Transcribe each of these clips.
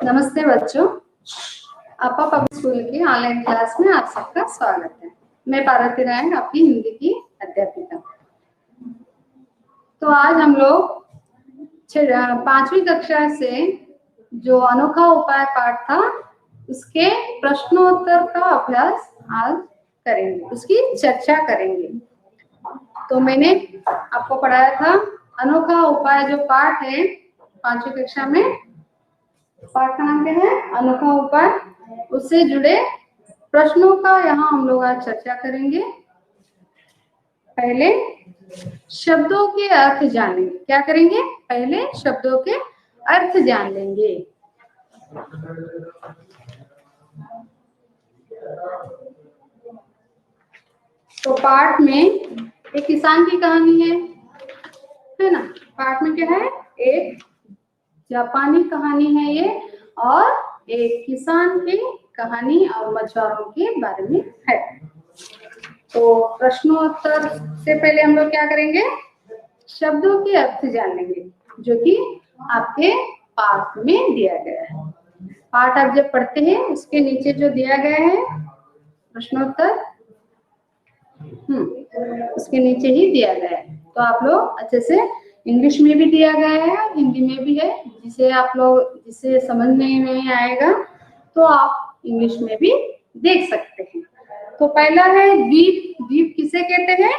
नमस्ते बच्चों, आपा पब्लिक स्कूल की ऑनलाइन क्लास में आप सबका स्वागत है। मैं पार्वती नारायण, आपकी हिंदी की अध्यापिका। तो आज हम लोग 5वीं कक्षा से जो अनोखा उपाय पाठ था उसके प्रश्नोत्तर का अभ्यास आज करेंगे, उसकी चर्चा करेंगे। तो मैंने आपको पढ़ाया था अनोखा उपाय जो पाठ है 5वीं कक्षा में, पाठ का नाम क्या है? अनोखा उपाय। उससे जुड़े प्रश्नों का यहाँ हम लोग आज चर्चा करेंगे। पहले शब्दों के अर्थ जानेंगे। क्या करेंगे? पहले शब्दों के अर्थ जान लेंगे। तो पाठ में एक किसान की कहानी है ना? पाठ में क्या है? एक जापानी कहानी है ये, और एक किसान की कहानी और मछुआरों के बारे में है। तो प्रश्नोत्तर से पहले हम लोग क्या करेंगे? शब्दों के अर्थ जान लेंगे, जो कि आपके पाठ में दिया गया है। पाठ आप जब पढ़ते हैं उसके नीचे जो दिया गया है प्रश्नोत्तर, उसके नीचे ही दिया गया है। तो आप लोग अच्छे से, इंग्लिश में भी दिया गया है, हिंदी में भी है, जिसे समझ में नहीं आएगा तो आप इंग्लिश में भी देख सकते हैं। तो पहला है द्वीप। द्वीप किसे कहते हैं?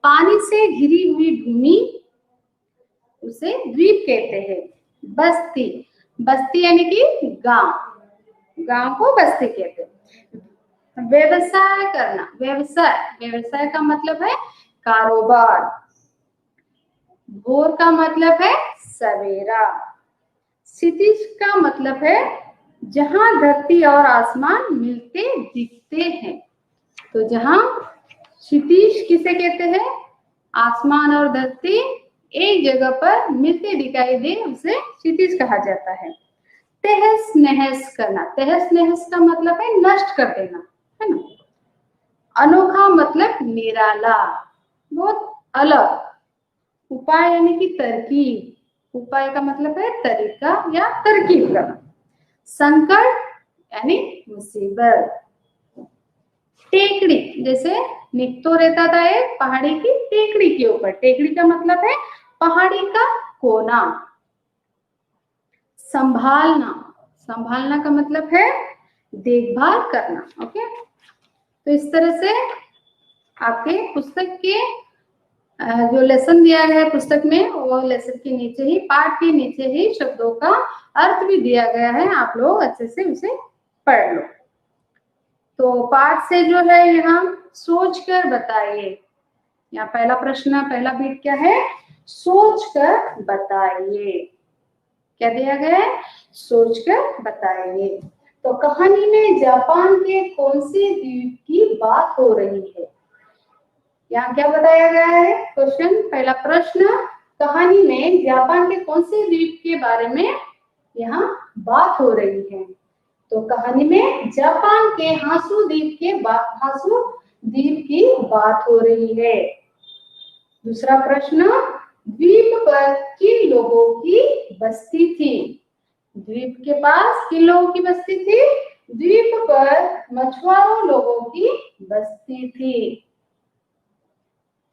पानी से घिरी हुई भूमि, उसे द्वीप कहते हैं। बस्ती, बस्ती यानी कि गांव, गांव को बस्ती कहते हैं। व्यवसाय करना, व्यवसाय, व्यवसाय का मतलब है कारोबार। भोर का मतलब है सवेरा। क्षितिज का मतलब है जहां धरती और आसमान मिलते दिखते हैं। तो जहां क्षितिज किसे कहते हैं? आसमान और धरती एक जगह पर मिलते दिखाई दे, उसे क्षितिज कहा जाता है। तहस नहस करना, तहस नहस का मतलब है नष्ट कर देना, है ना? अनोखा मतलब निराला, बहुत अलग। उपाय यानी कि तरकीब, उपाय का मतलब है तरीका या तरकीब करना। संकट यानी मुसीबत। टेकड़ी, जैसे निकतो रहता था एक पहाड़ी की टेकड़ी के ऊपर। टेकड़ी का मतलब है पहाड़ी का कोना। संभालना, संभालना का मतलब है देखभाल करना। ओके, तो इस तरह से आपके पुस्तक के जो लेसन दिया गया है पुस्तक में, वो लेसन के नीचे ही, पाठ के नीचे ही शब्दों का अर्थ भी दिया गया है। आप लोग अच्छे से उसे पढ़ लो। तो पाठ से जो है यहाँ सोच कर बताइए। यहाँ पहला प्रश्न, पहला बीट क्या है? सोच कर बताइए। क्या दिया गया है? सोच कर बताइए। तो कहानी में जापान के कौन से द्वीप की बात हो रही है? यहाँ क्या बताया गया है? क्वेश्चन, पहला प्रश्न, कहानी में जापान के कौन से द्वीप के बारे में यहाँ बात हो रही है? तो कहानी में जापान के हासु द्वीप की बात हो रही है। दूसरा प्रश्न, द्वीप पर किन लोगों की बस्ती थी? द्वीप के पास किन लोगों की बस्ती थी? द्वीप पर मछुआरों लोगों की बस्ती थी।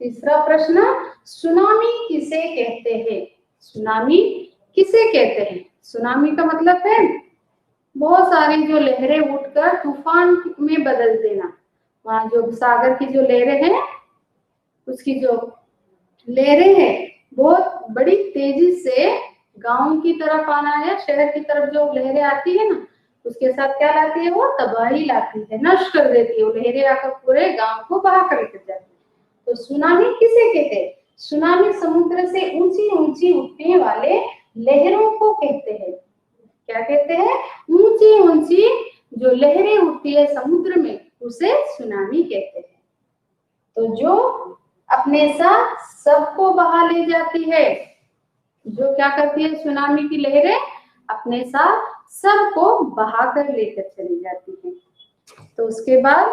तीसरा प्रश्न, सुनामी किसे कहते हैं? सुनामी किसे कहते हैं? सुनामी का मतलब है बहुत सारी जो लहरें उठकर तूफान में बदल देना। वहां जो सागर की जो लहरें हैं, उसकी जो लहरें हैं बहुत बड़ी तेजी से गांव की तरफ आना या शहर की तरफ जो लहरें आती है ना, उसके साथ क्या लाती है? वो तबाही लाती है, नष्ट कर देती है। वो लहरें आकर पूरे गांव को बहा कर लेकर जाती है। तो सुनामी किसे कहते हैं? सुनामी समुद्र से ऊंची ऊंची उठने वाले लहरों को कहते हैं। क्या कहते हैं? ऊंची ऊंची जो लहरें उठती है समुद्र में, उसे सुनामी कहते हैं। तो जो अपने साथ सबको बहा ले जाती है, जो क्या करती है सुनामी की लहरें? अपने साथ सबको बहा कर लेकर चली जाती है। तो उसके बाद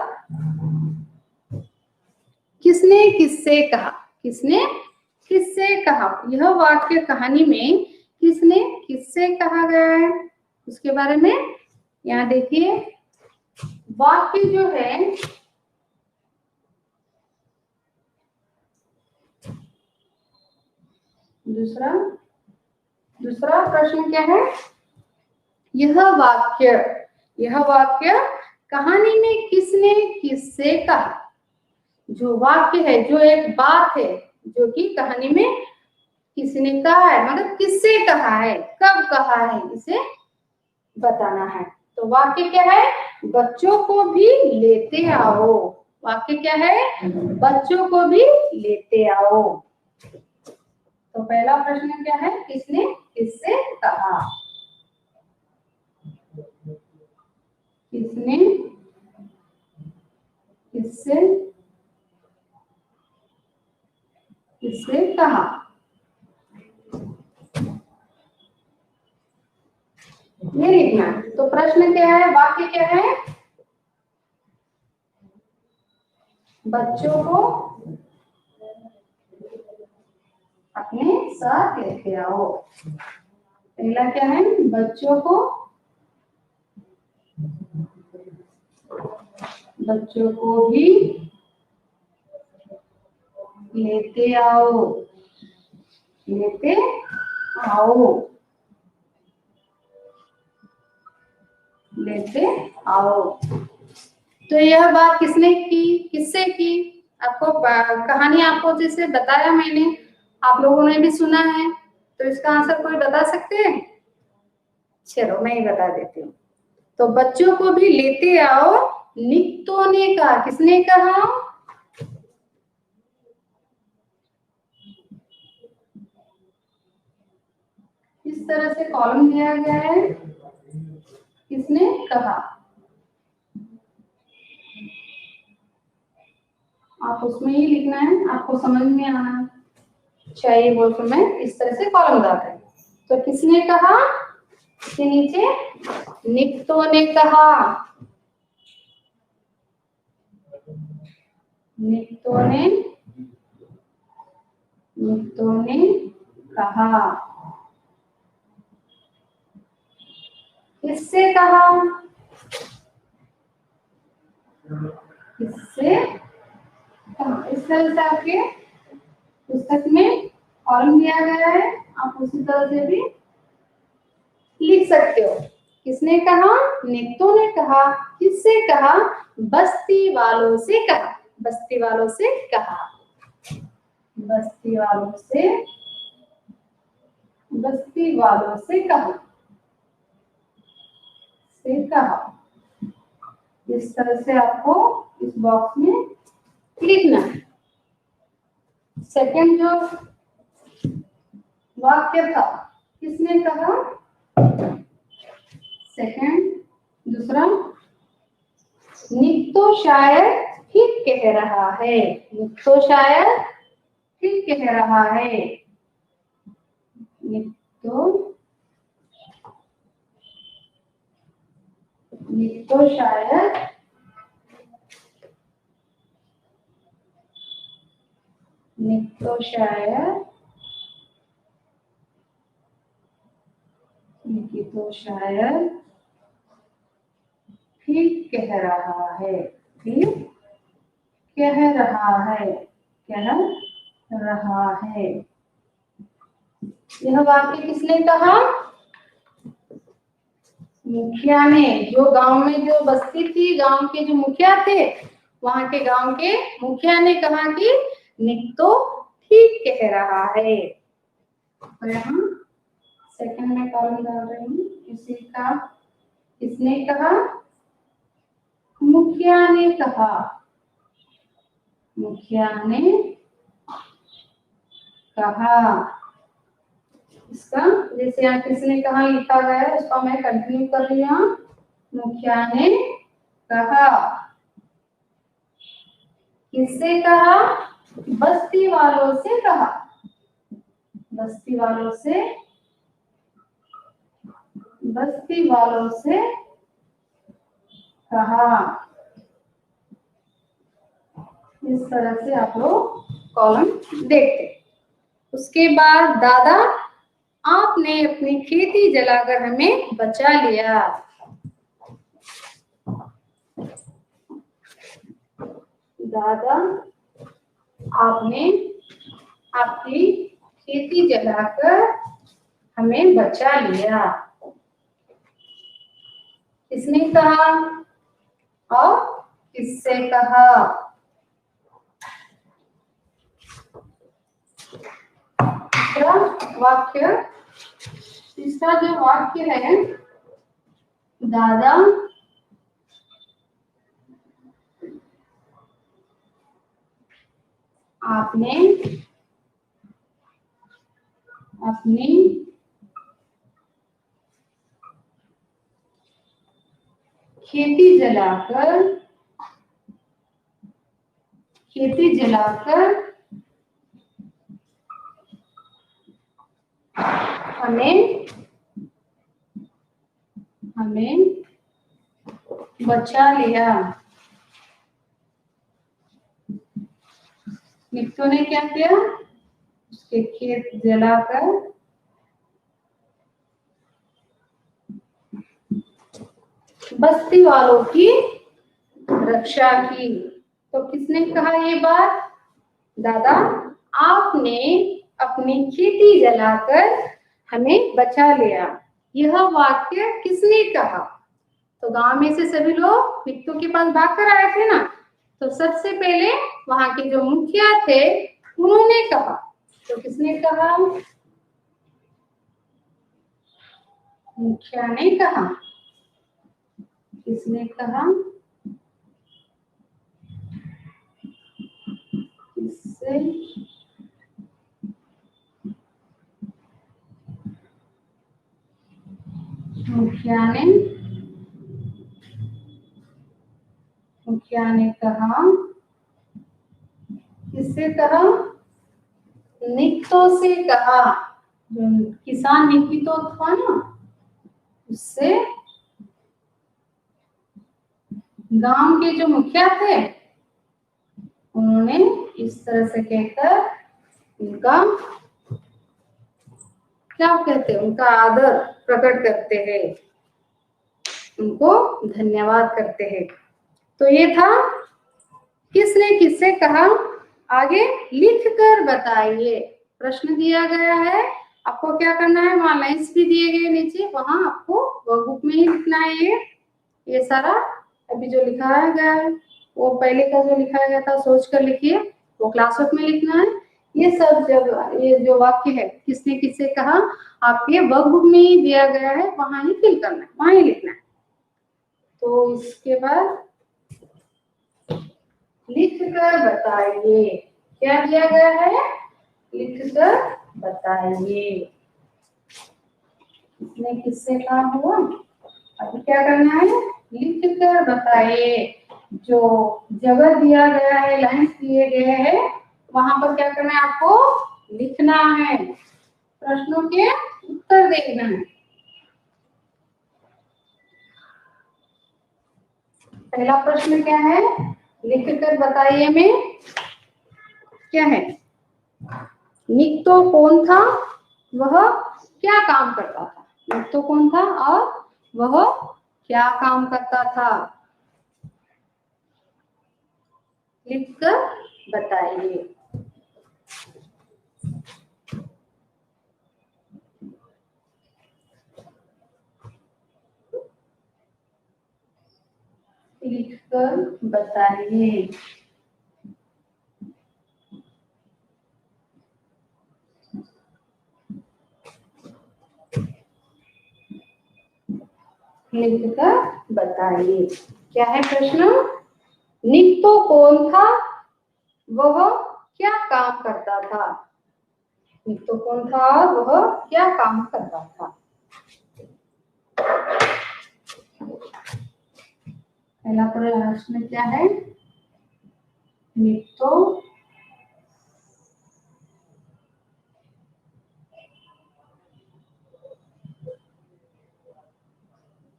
किसने किससे कहा? किसने किससे कहा? यह वाक्य कहानी में किसने किससे कहा गया है? उसके बारे में यहाँ देखिए, वाक्य जो है दूसरा प्रश्न क्या है, यह वाक्य कहानी में किसने किससे कहा। जो वाक्य है, जो एक बात है जो कि कहानी में किसने कहा है, मतलब किससे कहा है, कब कहा है, इसे बताना है। तो वाक्य क्या है, बच्चों को भी लेते आओ। वाक्य क्या है, बच्चों को भी लेते आओ। तो पहला प्रश्न क्या है, किसने किससे कहा। किसने किससे किससे कहा। ये लिखना। तो प्रश्न क्या है, वाक्य क्या है, बच्चों को अपने साथ लेते आओ। पहला क्या है, बच्चों को भी लेते आओ। लेते आओ। लेते आओ। तो यह बात किसने की, किससे की। आपको कहानी आपको जैसे बताया मैंने, आप लोगों ने भी सुना है, तो इसका आंसर कोई बता सकते हैं। चलो मैं ही बता देती हूँ। तो बच्चों को भी लेते आओ, निक्तो ने कहा। किसने कहा, इस तरह से कॉलम दिया गया है, किसने कहा। आप उसमें ही लिखना है, आपको समझ में आना चाहिए बोल के मैं इस तरह से कॉलम डाल रही हूँ। तो किसने कहा, इसके नीचे निक्तो ने कहा। निक्तो ने कहा। किससे कहा, किससे कहा। इस तरह से आपके पुस्तक में कॉलम दिया गया है, आप उसी तरह से भी लिख सकते हो। किसने कहा, निक्तो ने कहा। किससे कहा, बस्ती वालों से कहा। बस्ती वालों से कहा। बस्ती वालों से कहा। इस तरह से आपको इस बॉक्स में लिखना है। सेकंड जो वाक्य था, किसने कहा। सेकंड, दूसरा, निक्तो शायद ठीक कह रहा है। निक्तो शायद ठीक कह रहा है। निक्तो शायद ठीक कह रहा है। ठीक कह रहा है। यह वाक्य किसने कहा, मुखिया ने। जो गांव में जो बस्ती थी, गांव के जो मुखिया थे, वहां के गांव के मुखिया ने कहा कि निक्तो ठीक कह रहा है। तो यहाँ सेकंड में कॉलम डाल रही हूँ। किसने कहा, मुखिया ने कहा। मुखिया ने कहा। इसका जैसे यहाँ किसने कहा लिखा गया है, उसका मैं कंटिन्यू कर रही हूँ। मुखिया ने कहा। किससे कहा, बस्ती वालों से कहा। बस्ती वालों से कहा। इस तरह से आप लोग कॉलम देखते। उसके बाद दादा आपने अपनी खेती जलाकर हमें बचा लिया। दादा, आपने आपकी खेती जलाकर हमें बचा लिया। किसने कहा और किससे कहा? तीसरा वाक्य, तीसरा जो वाक्य है, दादा आपने अपनी खेती जलाकर हमें बचा लिया। नित्तू ने क्या किया? उसके खेत जलाकर बस्ती वालों की रक्षा की। तो किसने कहा ये बात? दादा, आपने अपनी खेती जलाकर हमें बचा लिया। यह वाक्य किसने कहा? तो गांव में से सभी लोग नित्तू के पास भागकर आए थे ना, तो सबसे पहले वहां के जो मुखिया थे उन्होंने कहा। तो किसने कहा? मुखिया ने कहा। किसने कहा? किससे? मुखिया ने कहा। किससे कहा? नित्तो से कहा। जो किसान नित्तो था ना, उससे गांव के जो मुखिया थे उन्होंने इस तरह से कहकर उनका क्या कहते हैं, उनका आदर प्रकट करते हैं, उनको धन्यवाद करते हैं। तो ये था किसने किससे कहा। आगे लिख कर बताइए। प्रश्न दिया गया है, आपको क्या करना है, वहां लाइन्स भी दिए गए नीचे, वहां आपको वर्कबुक में ही लिखना है। ये सारा अभी जो लिखाया गया है वो पहले का जो लिखाया गया था सोच कर लिखिए, वो क्लासवर्क में लिखना है। ये सब जब ये जो वाक्य है किसने किससे कहा, आपके वर्कबुक में ही दिया गया है, वहां ही फिल करना है, वहां ही लिखना है। तो इसके बाद लिख कर बताइए। क्या दिया गया है? लिख कर बताइए। इसने किससे कहा हुआ? अभी क्या करना है? लिख कर बताइए। जो जगह दिया गया है, लाइन्स दिए गए हैं, वहां पर क्या करना है? आपको लिखना है, प्रश्नों के उत्तर देखना है। पहला प्रश्न क्या है? लिख कर बताइए में क्या है? नित्तो कौन था, वह क्या काम करता था? नित्तो कौन था और वह क्या काम करता था? लिख कर बताइए। लिख कर बताइए। लिख कर बताइए। क्या है प्रश्न? नित्तो कौन था, वह क्या काम करता था? नित्तो कौन था, वह क्या काम करता था? पहला प्रश्न क्या है? नित्तो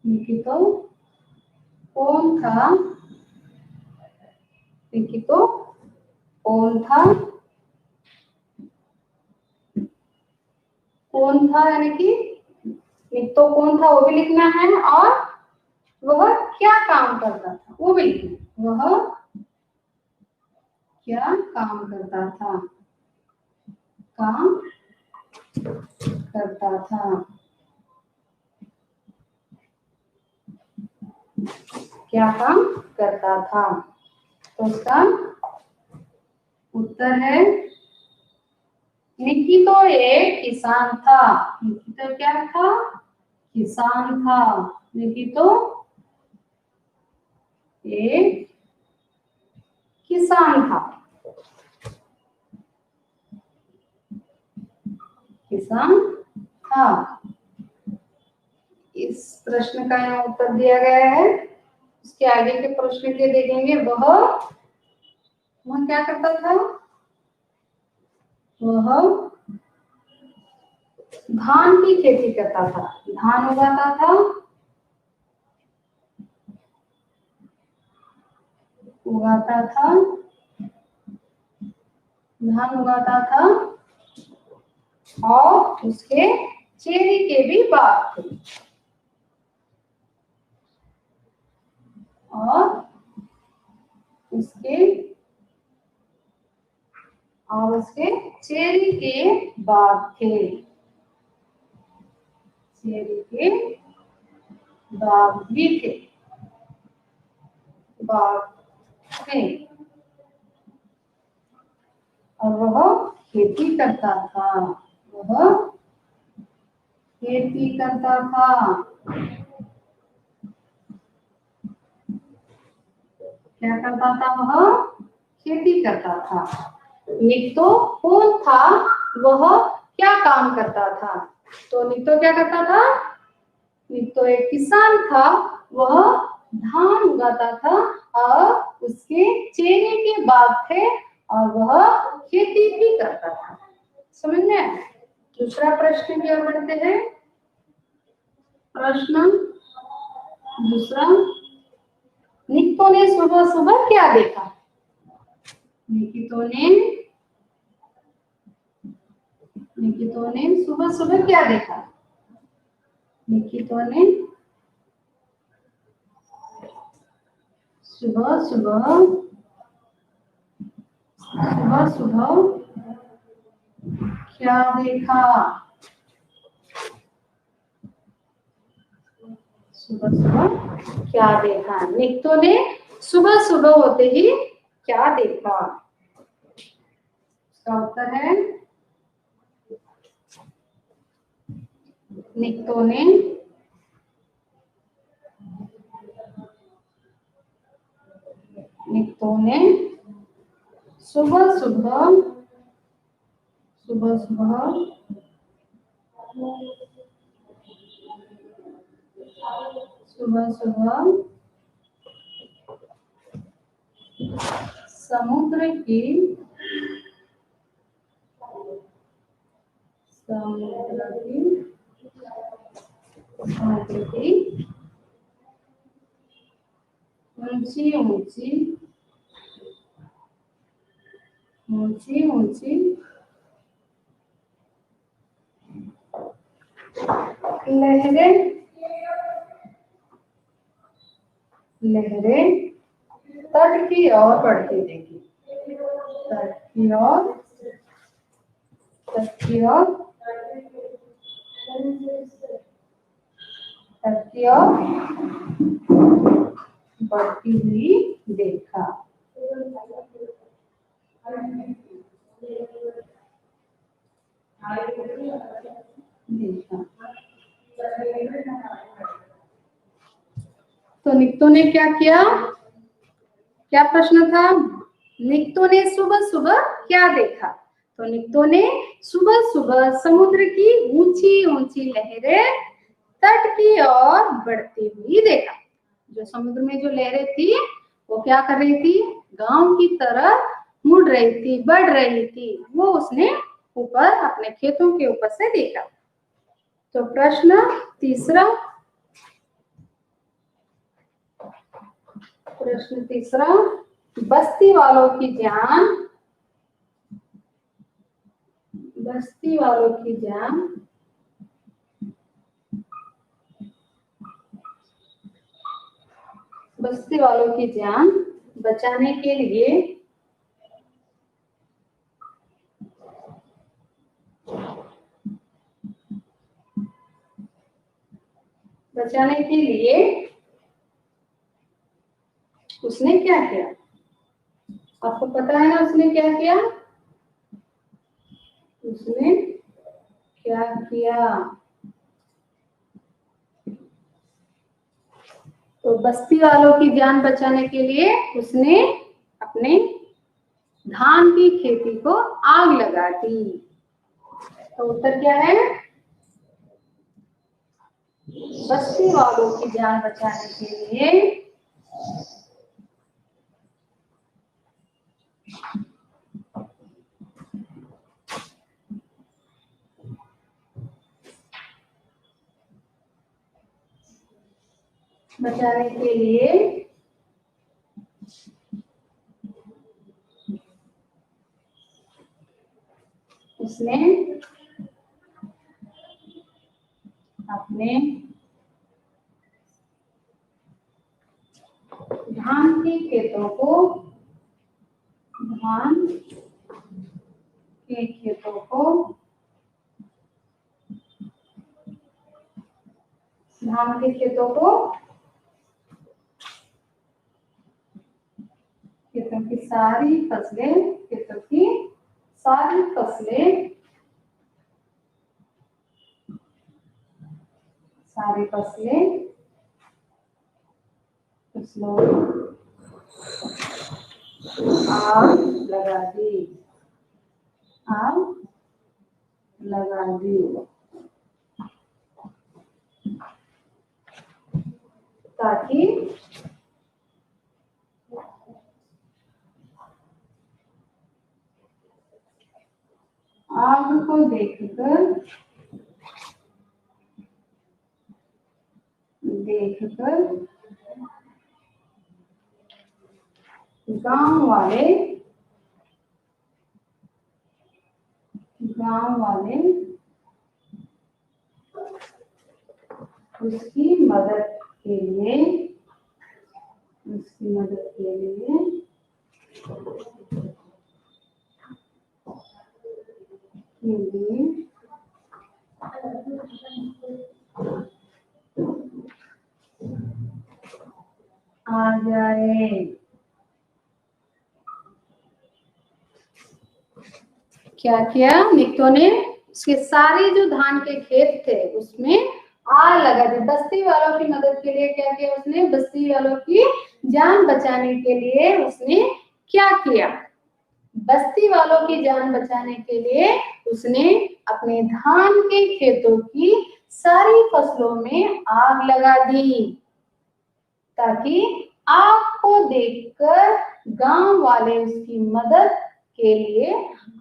निकितो कौन था, निकितो कौन था कौन था, यानी कि नित्तो कौन था वो भी लिखना है, और वह क्या काम करता था वो भी लिखना है। वह क्या काम करता था, काम करता था, क्या काम करता था। तो उसका उत्तर है निकितो एक किसान था। निकितो क्या था, किसान था। निकितो एक किसान था, किसान था। इस प्रश्न का यहाँ उत्तर दिया गया है। उसके आगे के प्रश्न के देखेंगे। वह क्या करता था, वह धान की खेती करता था, धान उगाता था, उगाता था, धान उगाता था, और उसके चेरी के भी बाग थे, और उसके चेरी के बाग थे, चेरी के बाग भी थे, बाग थे। और वह खेती करता था, वह खेती करता था। क्या करता था, वह खेती करता था। नित्तो कौन था, वह क्या काम करता था। तो नित्तो क्या करता था, नित्तो एक किसान था, वह धान उगाता था, और उसके चेरी के बाग थे, और वह खेती भी करता था। समझ में आया? दूसरा प्रश्न की ओर बढ़ते हैं। प्रश्न दूसरा, निकितो ने सुबह सुबह क्या देखा। निकितो ने सुबह सुबह क्या देखा। निकितो ने सुबह सुबह क्या देखा। सुबह सुबह क्या देखा। निकितो ने सुबह सुबह होते ही क्या देखा। इसका उत्तर है निकितो ने सुबह सुबह समुद्र की ऊंची लहरें तट की ओर बढ़ती देखी। तट की ओर बढ़ती हुई देखा। तो निकितो ने क्या किया, क्या प्रश्न था। निकितो ने सुबह सुबह क्या देखा। तो निकितो ने सुबह सुबह समुद्र की ऊंची ऊंची लहरें तट की ओर बढ़ती हुई देखा। जो समुद्र में जो लहरें थी वो क्या कर रही थी, गांव की तरफ मुड़ रही थी, बढ़ रही थी। वो उसने ऊपर अपने खेतों के ऊपर से देखा। तो प्रश्न तीसरा, बस्ती वालों की जान बस्ती वालों की जान बचाने के लिए उसने क्या किया? आपको पता है ना उसने क्या किया? उसने क्या किया? तो बस्ती वालों की जान बचाने के लिए उसने अपने धान की खेती को आग लगा दी। तो उत्तर क्या है? बस्ती वालों की जान बचाने के लिए उसने अपने धान के खेतों को खेतों की सारी फसलों आग लगा दी ताकि आग को देखकर गांव वाले उसकी मदद के लिए आ जाए। क्या किया निक्तो ने? उसके सारे जो धान के खेत थे उसमें आग लगा दी। बस्ती वालों की मदद के लिए क्या किया उसने? बस्ती वालों की जान बचाने के लिए उसने क्या किया? बस्ती वालों की जान बचाने के लिए उसने अपने धान के खेतों की सारी फसलों में आग लगा दी ताकि आग को देखकर गांव वाले उसकी मदद के लिए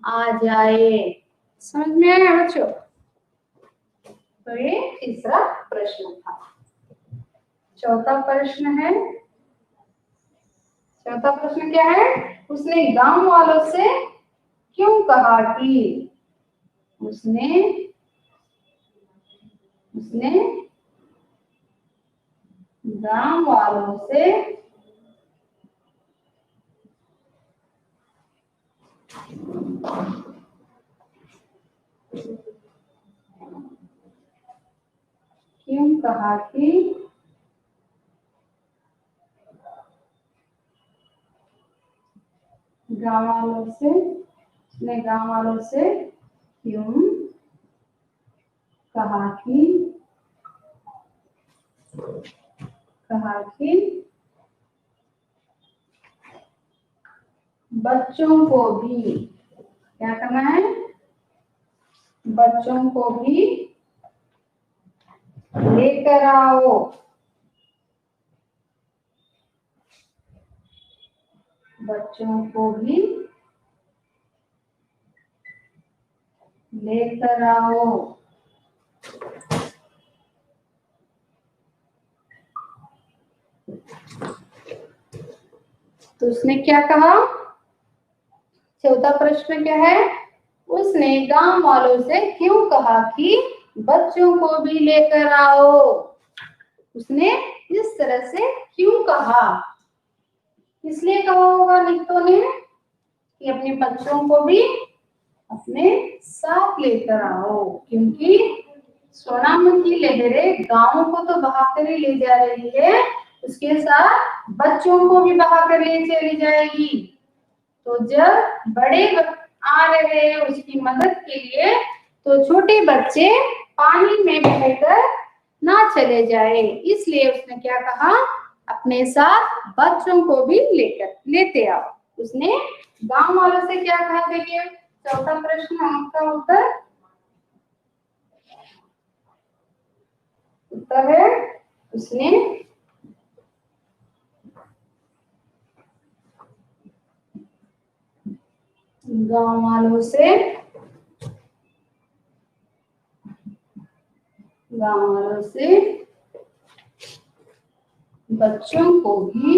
आ जाए। समझ में आया बच्चों? तो ये तीसरा प्रश्न था। चौथा प्रश्न क्या है? उसने गांव वालों से क्यों कहा कि उसने गांव वालों से क्यों कहा कि गांव वालों से क्यों कहा कि बच्चों को भी क्या करना है? बच्चों को भी लेकर आओ। बच्चों को भी लेकर आओ। तो उसने क्या कहा? चौथा प्रश्न क्या है? उसने गांव वालों से क्यों कहा कि बच्चों को भी लेकर आओ? उसने इस तरह से क्यों कहा? इसलिए कहा होगा निक्तो ने कि अपने बच्चों को भी अपने साथ लेकर आओ, क्योंकि सोनामी की लहरें गांव को तो बहाकर ही ले जा रही है, उसके साथ बच्चों को भी बहाकर ले चली जाएगी। तो जब बड़े आ रहे हैं उसकी मदद के लिए, तो छोटे बच्चे पानी में बहकर ना चले जाए, इसलिए उसने क्या कहा, अपने साथ बच्चों को भी लेते आओ। उसने गांव वालों से क्या कहा? देखिए चौथा प्रश्न, आपका उत्तर है उसने गांव वालों से बच्चों को भी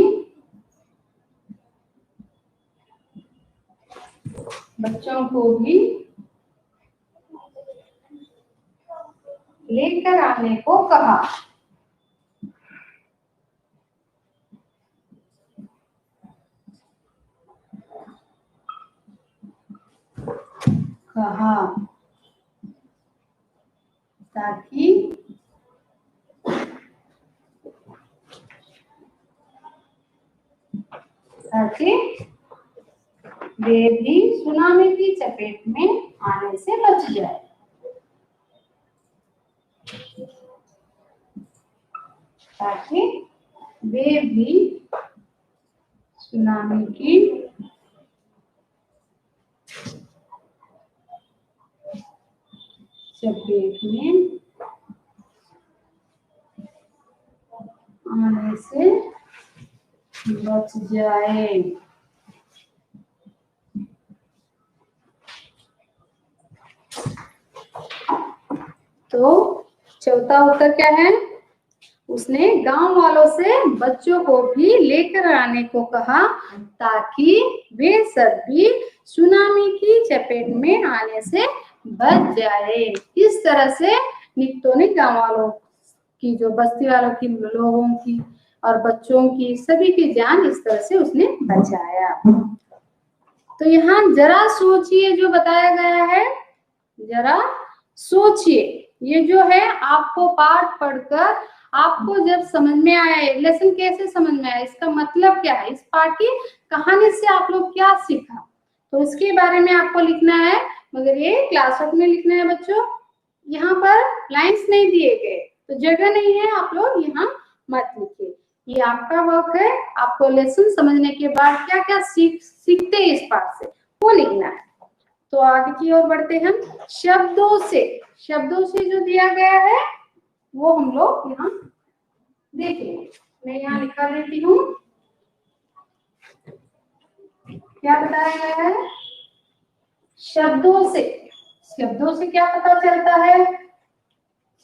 लेकर आने को कहा। ताकि वे भी सुनामी की चपेट में आने से बच जाए। ताकि वे भी सुनामी की चपेट में आने से बच जाए। तो चौथा उत्तर क्या है? उसने गांव वालों से बच्चों को भी लेकर आने को कहा, ताकि वे सब भी सुनामी की चपेट में आने से बच जाए। इस तरह से निक्तो ने गांव वालों की, जो बस्ती वालों की, लोगों की और बच्चों की, सभी की जान इस तरह से उसने बचाया। तो यहाँ जरा सोचिए जो बताया गया है, जरा सोचिए। ये जो है आपको पाठ पढ़कर आपको जब समझ में आया, लेसन कैसे समझ में आया, इसका मतलब क्या है, इस पाठ की कहानी से आप लोग क्या सीखा, तो इसके बारे में आपको लिखना है। मगर ये क्लासवर्क में लिखना है बच्चों, यहाँ पर लाइंस नहीं दिए गए, तो जगह नहीं है, आप लोग यहाँ मत लिखिए। ये आपका वर्क है, आपको लेसन समझने के बाद क्या क्या सीखते हैं इस पाठ से, वो लिखना है। तो आगे की ओर बढ़ते हैं। शब्दों से जो दिया गया है वो हम लोग यहाँ देखेंगे। मैं यहाँ लिखा देती हूँ, क्या बताया गया है। शब्दों से क्या पता चलता है?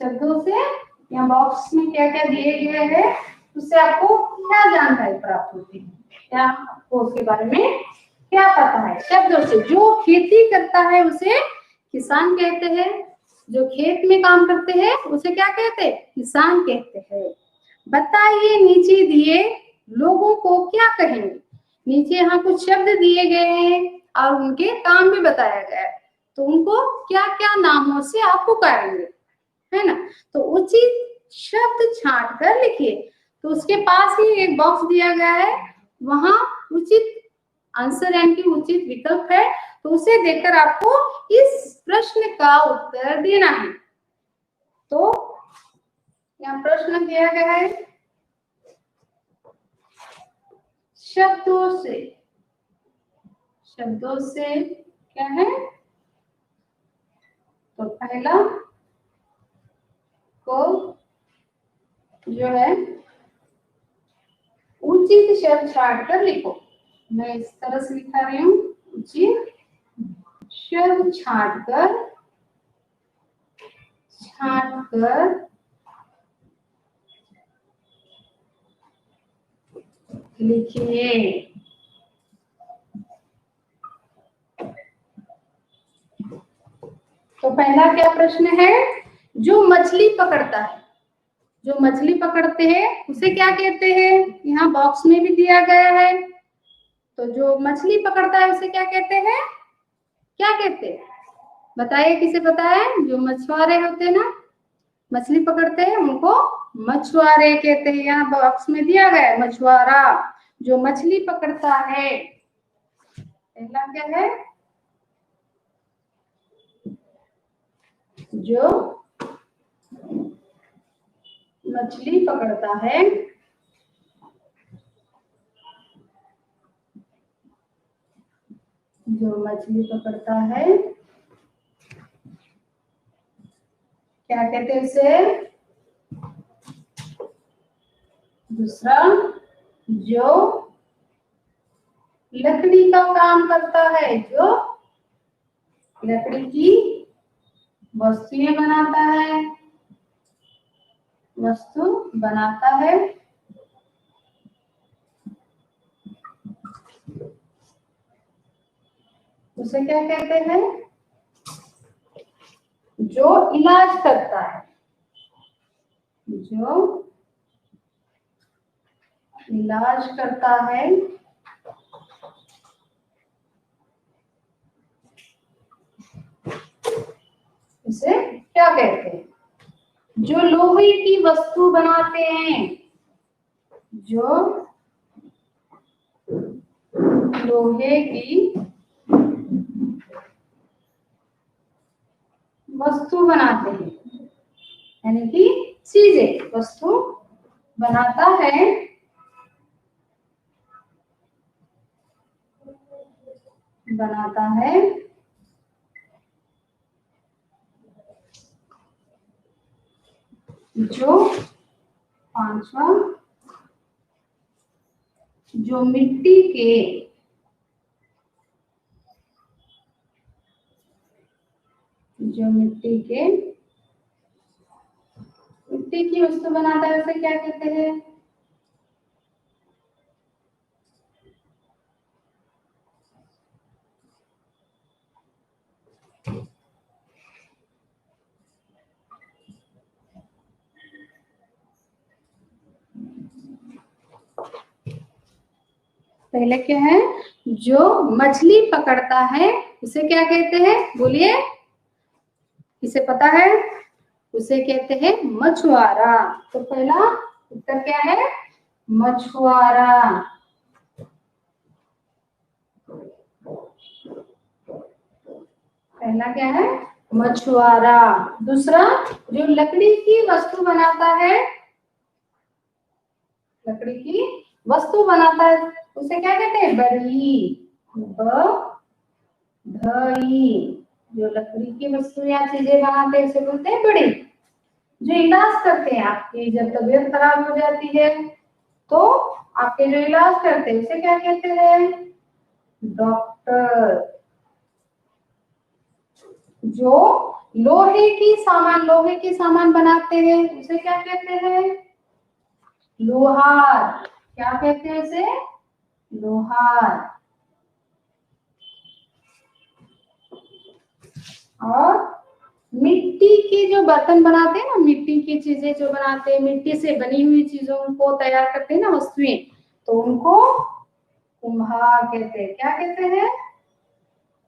शब्दों से यहाँ बॉक्स में क्या क्या दिए गए हैं, उससे आपको क्या जानकारी प्राप्त होती है, क्या आपको उसके बारे में क्या पता है? शब्दों से जो खेती करता है उसे किसान कहते हैं, जो खेत में काम करते हैं उसे क्या कहते हैं? किसान कहते हैं। बताइए नीचे दिए लोगों को क्या कहेंगे। नीचे यहाँ कुछ शब्द दिए गए हैं और उनके काम भी बताया गया है, तो उनको क्या क्या नामों से आप पुकारेंगे, है ना। तो उचित शब्द छांट कर लिखिए। तो उसके पास ही एक बॉक्स दिया गया है, वहां उचित आंसर यानी कि उचित विकल्प है, तो उसे देखकर आपको इस प्रश्न का उत्तर देना है। तो यहाँ प्रश्न दिया गया है, शब्दों से क्या है? तो पहला को जो है उचित शब्द छाट कर लिखो। मैं इस तरह से लिखा रही हूँ, उचित शब्द छाट कर लिखिए। तो पहला क्या प्रश्न है? जो मछली पकड़ता है, जो मछली पकड़ते हैं उसे क्या कहते हैं? यहाँ बॉक्स में भी दिया गया है। तो जो मछली पकड़ता है उसे क्या कहते हैं? क्या कहते हैं? बताइए, किसे पता है? जो मछुआरे होते हैं ना, मछली पकड़ते हैं, उनको मछुआरे कहते हैं। यहाँ बॉक्स में दिया गया है मछुआरा, जो मछली पकड़ता है। पहला क्या है? जो मछली पकड़ता है। जो मछली पकड़ता है क्या कहते हैं उसे? दूसरा, जो लकड़ी का काम करता है, जो लकड़ी की वस्तुएं बनाता है, वस्तु बनाता है। उसे क्या कहते हैं? जो इलाज करता है। जो इलाज करता है उसे क्या कहते हैं? जो लोहे की वस्तु बनाते हैं, जो लोहे की वस्तु बनाते हैं, यानी कि चीजें, वस्तु बनाता है, बनाता है। जो पांचवा, जो मिट्टी के मिट्टी की वस्तु बनाता है उसे क्या कहते हैं? पहले क्या है? जो मछली पकड़ता है उसे क्या कहते हैं? बोलिए, किसे पता है? उसे कहते हैं मछुआरा। तो पहला उत्तर क्या है? मछुआरा। पहला क्या है? मछुआरा। दूसरा, जो लकड़ी की वस्तु बनाता है, लकड़ी की वस्तु बनाता है उसे क्या कहते हैं? बढ़ई। बढ़ई। जो लकड़ी की वस्तु या चीजें बनाते हैं उसे बोलते हैं बढ़ई। जो इलाज करते हैं, आपकी जब तबीयत खराब हो जाती है तो आपके जो इलाज करते हैं उसे क्या कहते हैं? डॉक्टर। जो लोहे की सामान बनाते हैं उसे क्या कहते हैं? लोहार। क्या कहते हैं उसे? लोहार। और मिट्टी के जो बर्तन बनाते हैं ना, मिट्टी की चीजें जो बनाते हैं, मिट्टी से बनी हुई चीजों को तैयार करते हैं ना, वस्तुएं, तो उनको कुम्हार कहते हैं। क्या कहते हैं?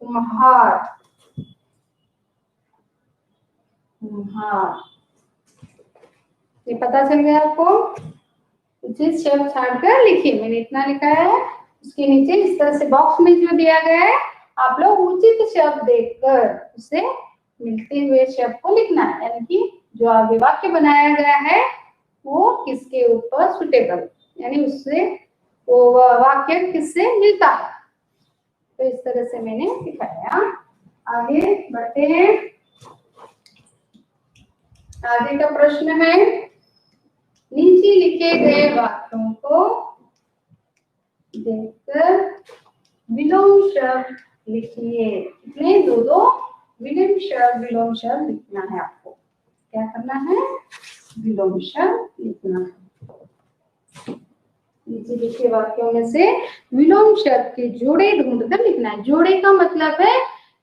कुम्हार। कुम्हार। ये पता चल गया आपको? उचित शब्द छाड़कर लिखिए। मैंने इतना लिखा है, उसके नीचे इस तरह से बॉक्स में जो दिया गया है, आप लोग उचित शब्द देखकर उसे मिलते हुए शब्द को लिखना है, यानी कि जो आगे वाक्य बनाया गया है वो किसके ऊपर सुटेबल, यानी उससे वो वाक्य किससे मिलता है। तो इस तरह से मैंने दिखाया। आगे बढ़ते हैं। आगे का प्रश्न है, नीचे लिखे गए वाक्यों को देखकर विलोम शब्द लिखिए। कितने? दो विलोम शब्द लिखना है आपको। क्या करना है? विलोम शब्द लिखना है। नीचे लिखे वाक्यों में से विलोम शब्द के जोड़े ढूंढकर लिखना है। जोड़े का मतलब है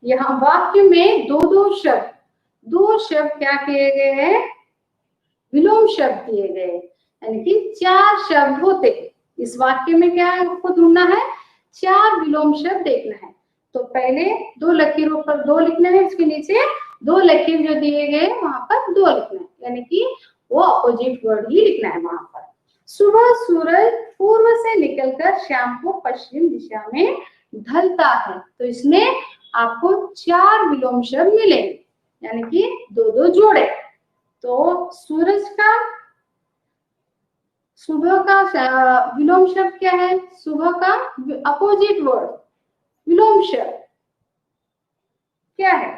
यहाँ वाक्य में दो शब्द क्या किए गए हैं? विलोम शब्द दिए गए, यानी कि 4 शब्द होते। इस वाक्य में क्या है, आपको ढूंढना है, 4 विलोम शब्द देखना है। तो पहले 2 लकीरों पर 2 लिखना है, उसके नीचे 2 लकीर जो दिए गए वहां पर 2 लिखना है, यानी कि वो अपोजिट वर्ड ही लिखना है वहां पर। सुबह सूरज पूर्व से निकलकर शाम को पश्चिम दिशा में ढलता है। तो इसमें आपको 4 विलोम शब्द मिलेंगे, यानी कि 2-2 जोड़े। तो सूरज का सुबह का विलोम शब्द क्या है, सुबह का अपोजिट वर्ड विलोम शब्द क्या है,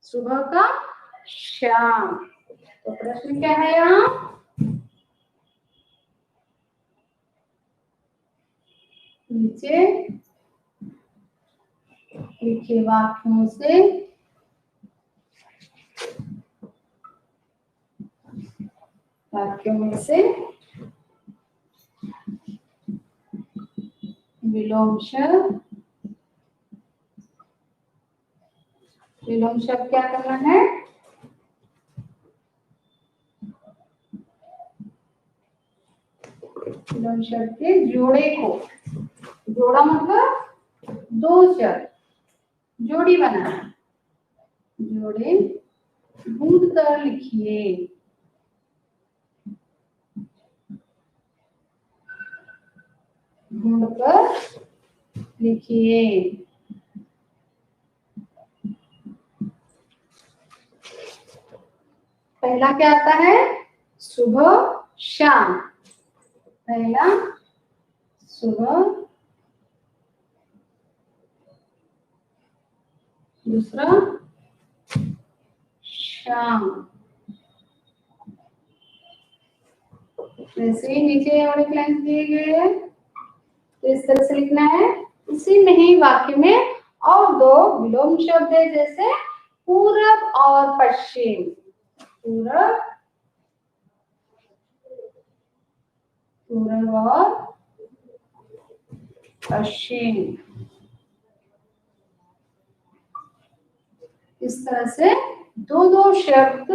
सुबह का शाम। तो प्रश्न क्या है यहाँ, नीचे लिखे वाक्यों से में से विलोम शब्द क्या करना है, विलोम शब्द के जोड़े को, जोड़ा मतलब 2 शब्द जोड़ी बनाना, जोड़े ढूंढ कर लिखिए। ढूंढ कर लिखिए। पहला क्या आता है, सुबह शाम। पहला सुबह, दूसरा शाम। वैसे ही नीचे और एक लाइन दिए गए हैं, तो इस तरह से लिखना है। इसी में ही वाक्य में और 2 विलोम शब्द है, जैसे पूरब और पश्चिम। पूरब और पश्चिम, इस तरह से 2-2 शब्द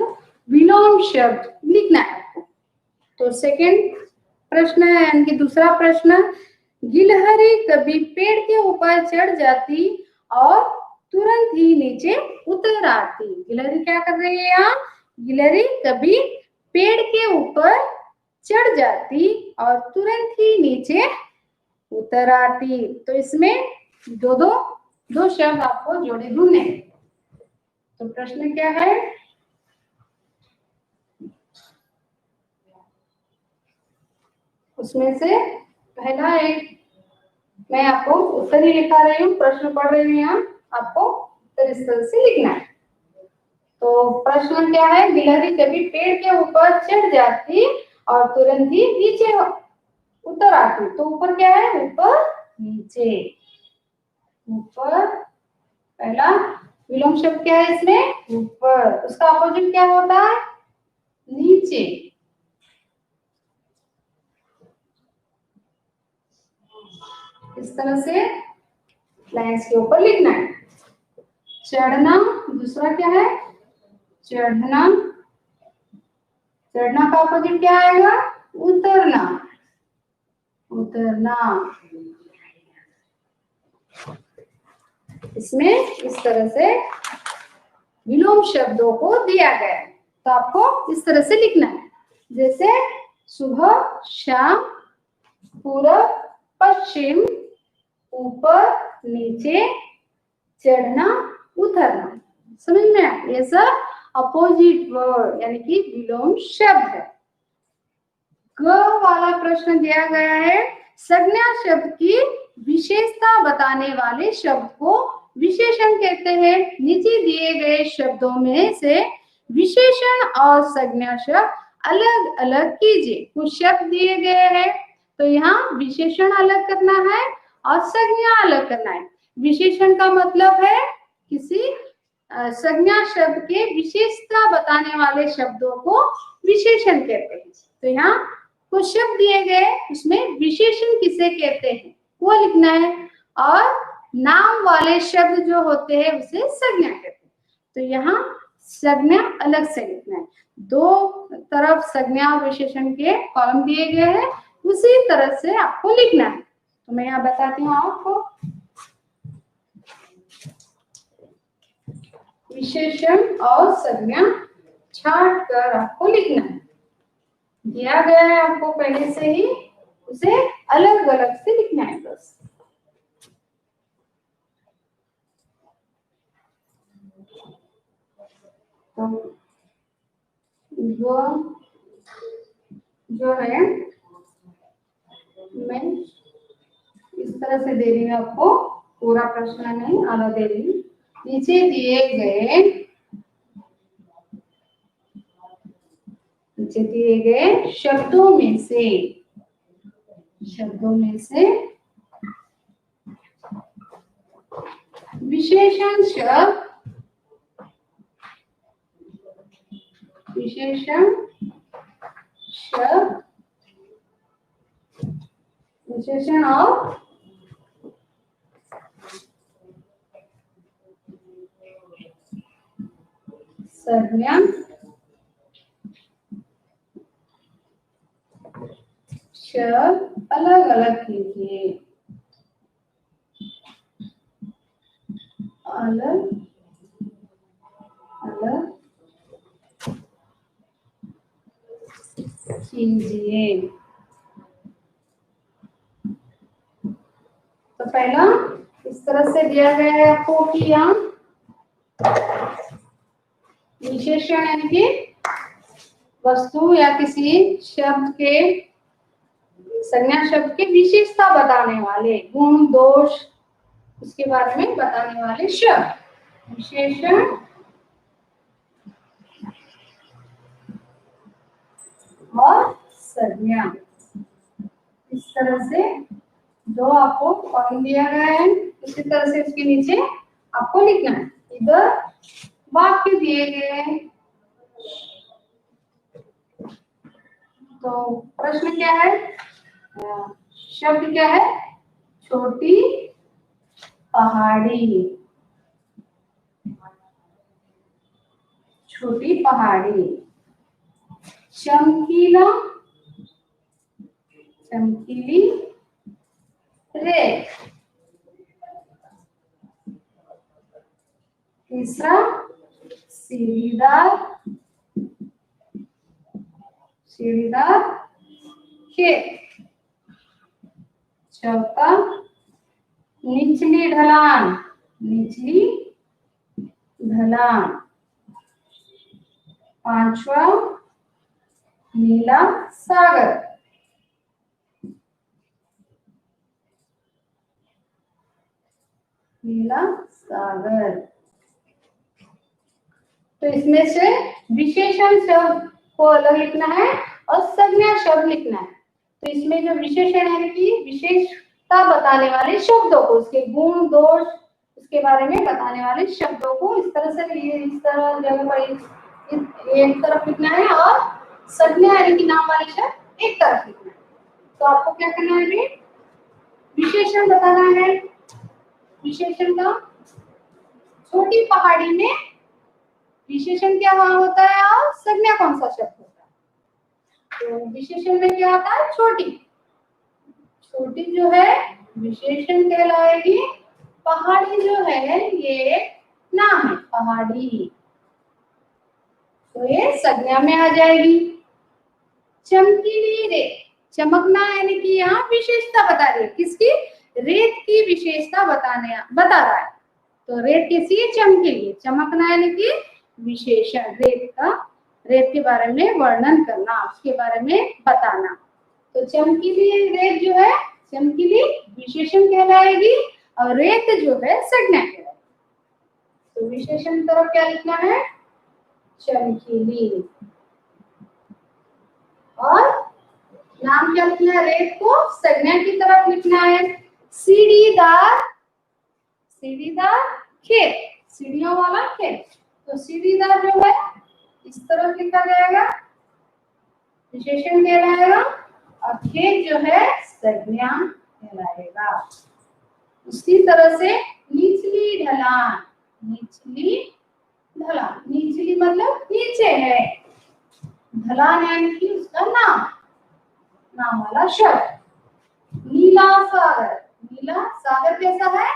विलोम शब्द लिखना है आपको। तो सेकंड प्रश्न है, यानी कि दूसरा प्रश्न, गिलहरी कभी पेड़ के ऊपर चढ़ जाती और तुरंत ही नीचे उतर आती। गिलहरी क्या कर रही है यहाँ, गिलहरी कभी पेड़ के ऊपर चढ़ जाती और तुरंत ही नीचे उतर आती। तो इसमें 2 शब्द आपको जोड़े ढूंढने। तो प्रश्न क्या है, उसमें से पहला एक मैं आपको उत्तर ही लिखा रही हूँ, प्रश्न पढ़ रही हूँ, यहाँ आपको उत्तर इस तरह से लिखना है। तो प्रश्न क्या है, गिलहरी कभी पेड़ के ऊपर चढ़ जाती और तुरंत ही नीचे उतर आती। तो ऊपर क्या है, ऊपर नीचे। ऊपर पहला विलोम शब्द क्या है इसमें, ऊपर। उसका अपोजिट क्या होता है, नीचे। इस तरह से लाइंस के ऊपर लिखना है। चढ़ना, दूसरा क्या है, चढ़ना। चढ़ना का अपोजिट क्या आएगा, उतरना। उतरना। इसमें इस तरह से विलोम शब्दों को दिया गया है, तो आपको इस तरह से लिखना है, जैसे सुबह शाम, पूरब पश्चिम, ऊपर नीचे, चढ़ना उतरना। समझ में आया, ये सब अपोजिट वर्ड यानी कि विलोम शब्द है। ग वाला प्रश्न दिया गया है, संज्ञा शब्द की विशेषता बताने वाले शब्द को विशेषण कहते हैं। नीचे दिए गए शब्दों में से विशेषण और संज्ञा शब्द अलग अलग कीजिए। कुछ शब्द दिए गए हैं, तो यहाँ विशेषण अलग करना है और संज्ञा अलग करना है। विशेषण का मतलब है किसी संज्ञा शब्द के विशेषता बताने वाले शब्दों को विशेषण कहते हैं। तो यहाँ कुछ शब्द दिए गए, उसमें विशेषण किसे कहते हैं वो लिखना है, और नाम वाले शब्द जो होते हैं उसे संज्ञा कहते हैं। तो यहाँ संज्ञा अलग से लिखना है। दो तरफ संज्ञा और विशेषण के कॉलम दिए गए हैं, उसी तरह से आपको लिखना है। तो मैं यहाँ बताती हूँ आपको। विशेषण और संज्ञा छांट कर आपको लिखना है। दिया गया है आपको पहले से ही, उसे अलग अलग से लिखना है बस। तो जो है मैं इस तरह से दे रही हूँ आपको, पूरा प्रश्न नहीं आधा दे रही हूँ। नीचे दिए गए शब्दों में से विशेषण और संज्ञा शब्द अलग अलग कीजिए। अलग अलग कीजिए। तो पहला इस तरह से दिया गया है आपको कि यहाँ विशेषण यानी कि वस्तु या किसी शब्द के, संज्ञा शब्द की विशेषता बताने वाले, गुण दोष उसके बारे में बताने वाले शब्द विशेषण और संज्ञा। इस तरह से जो आपको कॉलम दिया गया है, उसी तरह से इसके नीचे आपको लिखना है। इधर वाक्य दिए गए हैं। तो प्रश्न क्या है, शब्द क्या है, छोटी पहाड़ी, छोटी पहाड़ी। चमकीला, चमकीली रेत। तीसरा सीढ़ीदार खेत। चौथा निचली ढलान, पांचवा नीला सागर। तो इसमें से विशेषण शब्द को अलग लिखना है और संज्ञा शब्द लिखना है। तो इसमें जो विशेषण है कि विशेषता बताने वाले शब्दों को, उसके गुण दोष उसके बारे में बताने वाले शब्दों को इस तरह से, इस तरह जगह पर एक तरफ लिखना है, और संज्ञा यानी कि नाम वाले शब्द एक तरफ लिखना है। तो आपको क्या करना है, विशेषण बताना है। विशेषण का छोटी पहाड़ी में विशेषण क्या वहां होता है और संज्ञा कौन सा शब्द होता है। तो विशेषण में क्या आता है, छोटी जो है विशेषण कहलाएगी। पहाड़ी जो है ये नाम है, पहाड़ी, तो ये संज्ञा में आ जाएगी। चमकीली रेत, चमकना यानी कि यहाँ विशेषता बता रही है, किसकी, रेत की विशेषता बता रहा है। तो रेत कैसी है, चमकीली। चमकना यानी कि विशेषण, रेत के बारे में वर्णन करना, उसके बारे में बताना। तो चमकीली रेत जो है, चमकीली विशेषण कहलाएगी और रेत जो है संज्ञा कहलाएगी। तो विशेषण तरफ क्या लिखना है, चमकीली, और नाम क्या लिखना है, रेत को संज्ञा की तरफ लिखना है। सीढ़ीदार खेत, सीढ़ियों वाला खेत। तो सीढ़ीदार जो है इस तरफ लिखा जाएगा, विशेषण कहलाएगा, और खेत जो है संज्ञा कहलाएगा। उसी तरह से निचली ढलान, ढलान, निचली मतलब नीचे है, ढलान यानी कि उसका नाम, नाम वाला शब्द। नीला सागर, नीला सागर कैसा है,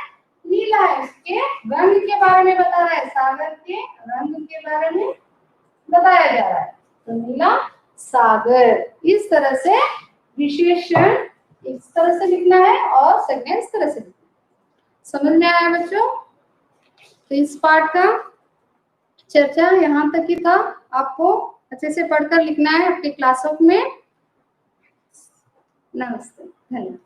नीला है, उसके रंग के बारे में बता रहा है, सागर के रंग के बारे में बताया जा रहा है। तो नीला सागर, इस तरह से विशेषण इस तरह से लिखना है और संज्ञा इस तरह से लिखना है। समझ में आया बच्चों? तो इस पार्ट का चर्चा यहाँ तक ही था, आपको अच्छे से पढ़कर लिखना है अपनी क्लासों में। नमस्ते, धन्यवाद।